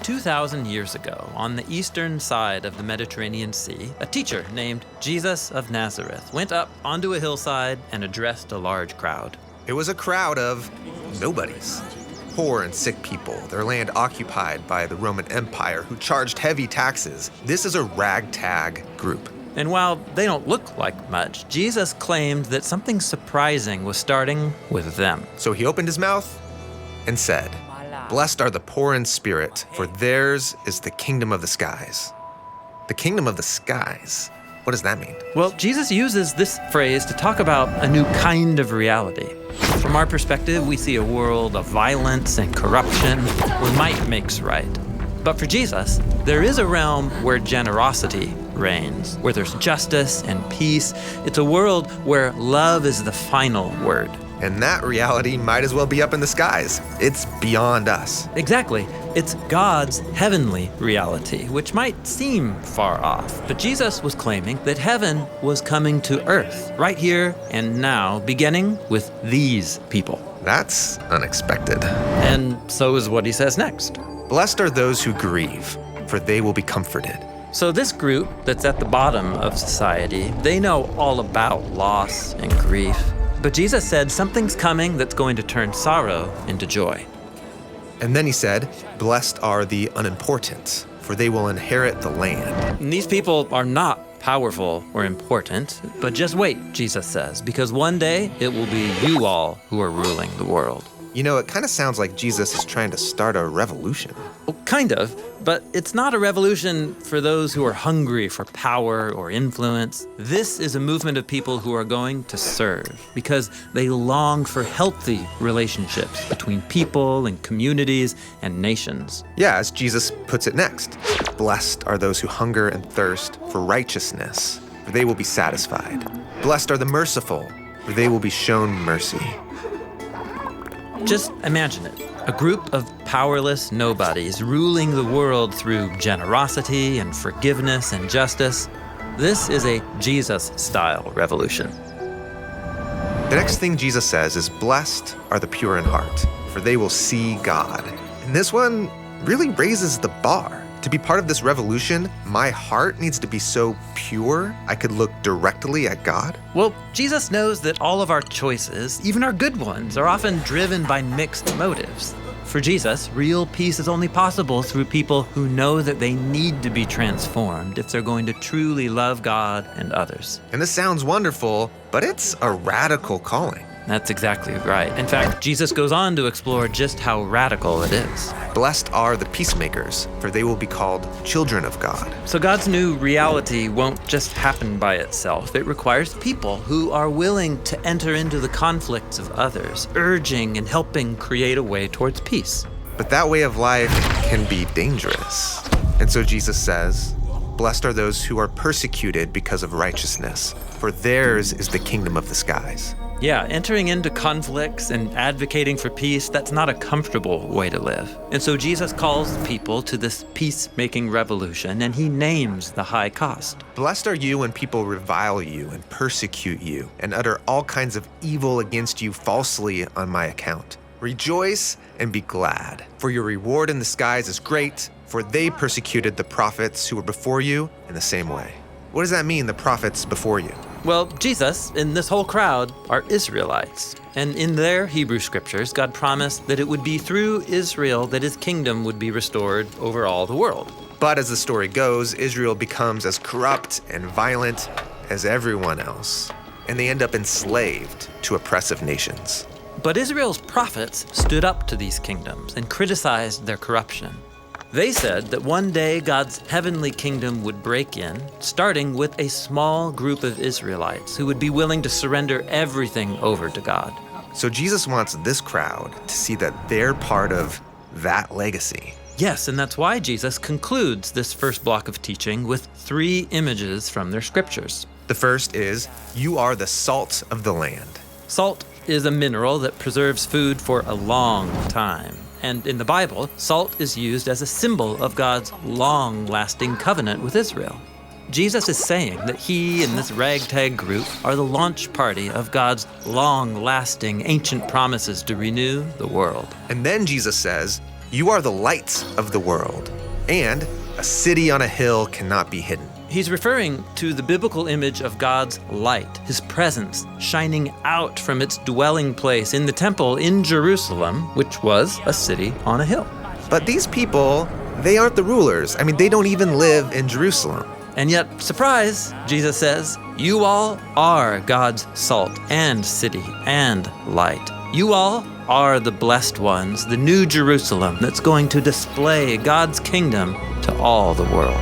2,000 years ago, on the eastern side of the Mediterranean Sea, a teacher named Jesus of Nazareth went up onto a hillside and addressed a large crowd. It was a crowd of nobodies. Poor and sick people, their land occupied by the Roman Empire, who charged heavy taxes. This is a ragtag group. And while they don't look like much, Jesus claimed that something surprising was starting with them. So he opened his mouth and said, "Blessed are the poor in spirit, for theirs is the kingdom of the skies." The kingdom of the skies? What does that mean? Well, Jesus uses this phrase to talk about a new kind of reality. From our perspective, we see a world of violence and corruption where might makes right. But for Jesus, there is a realm where generosity reigns, where there's justice and peace. It's a world where love is the final word. And that reality might as well be up in the skies. It's beyond us. Exactly. It's God's heavenly reality, which might seem far off. But Jesus was claiming that heaven was coming to earth, right here and now, beginning with these people. That's unexpected. And so is what he says next. Blessed are those who grieve, for they will be comforted. So this group that's at the bottom of society, they know all about loss and grief. But Jesus said something's coming that's going to turn sorrow into joy. And then he said, "Blessed are the unimportant, for they will inherit the land." And these people are not powerful or important, but just wait, Jesus says, because one day it will be you all who are ruling the world. You know, it kind of sounds like Jesus is trying to start a revolution. Well, kind of, but it's not a revolution for those who are hungry for power or influence. This is a movement of people who are going to serve because they long for healthy relationships between people and communities and nations. Yeah, as Jesus puts it next. Blessed are those who hunger and thirst for righteousness, for they will be satisfied. Blessed are the merciful, for they will be shown mercy. Just imagine it. A group of powerless nobodies ruling the world through generosity and forgiveness and justice. This is a Jesus-style revolution. The next thing Jesus says is, "Blessed are the pure in heart, for they will see God." And this one really raises the bar. To be part of this revolution, my heart needs to be so pure I could look directly at God. Well, Jesus knows that all of our choices, even our good ones, are often driven by mixed motives. For Jesus, real peace is only possible through people who know that they need to be transformed if they're going to truly love God and others. And this sounds wonderful, but it's a radical calling. That's exactly right. In fact, Jesus goes on to explore just how radical it is. Blessed are the peacemakers, for they will be called children of God. So God's new reality won't just happen by itself. It requires people who are willing to enter into the conflicts of others, urging and helping create a way towards peace. But that way of life can be dangerous. And so Jesus says, "Blessed are those who are persecuted because of righteousness, for theirs is the kingdom of the skies." Yeah, entering into conflicts and advocating for peace, that's not a comfortable way to live. And so Jesus calls people to this peacemaking revolution, and he names the high cost. Blessed are you when people revile you and persecute you and utter all kinds of evil against you falsely on my account. Rejoice and be glad, for your reward in the skies is great, for they persecuted the prophets who were before you in the same way. What does that mean, the prophets before you? Well, Jesus and this whole crowd are Israelites. And in their Hebrew scriptures, God promised that it would be through Israel that his kingdom would be restored over all the world. But as the story goes, Israel becomes as corrupt and violent as everyone else, and they end up enslaved to oppressive nations. But Israel's prophets stood up to these kingdoms and criticized their corruption. They said that one day God's heavenly kingdom would break in, starting with a small group of Israelites who would be willing to surrender everything over to God. So Jesus wants this crowd to see that they're part of that legacy. Yes, and that's why Jesus concludes this first block of teaching with 3 images from their scriptures. The first is, "You are the salt of the land." Salt is a mineral that preserves food for a long time. And in the Bible, salt is used as a symbol of God's long-lasting covenant with Israel. Jesus is saying that he and this ragtag group are the launch party of God's long-lasting ancient promises to renew the world. And then Jesus says, "You are the light of the world. And a city on a hill cannot be hidden. He's referring to the biblical image of God's light, his presence shining out from its dwelling place in the temple in Jerusalem, which was a city on a hill. But these people, they aren't the rulers. I mean, they don't even live in Jerusalem. And yet, surprise, Jesus says, you all are God's salt and city and light. You all are the blessed ones, the new Jerusalem that's going to display God's kingdom to all the world.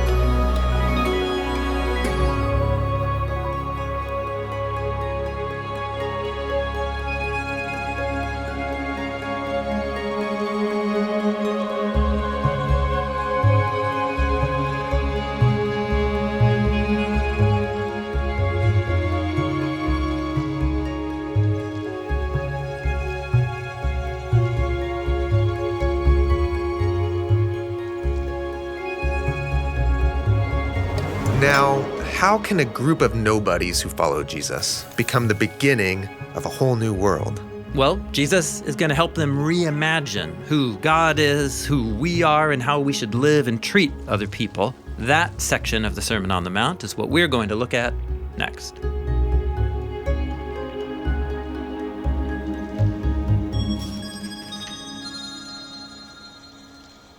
Now, how can a group of nobodies who follow Jesus become the beginning of a whole new world? Well, Jesus is going to help them reimagine who God is, who we are, and how we should live and treat other people. That section of the Sermon on the Mount is what we're going to look at next.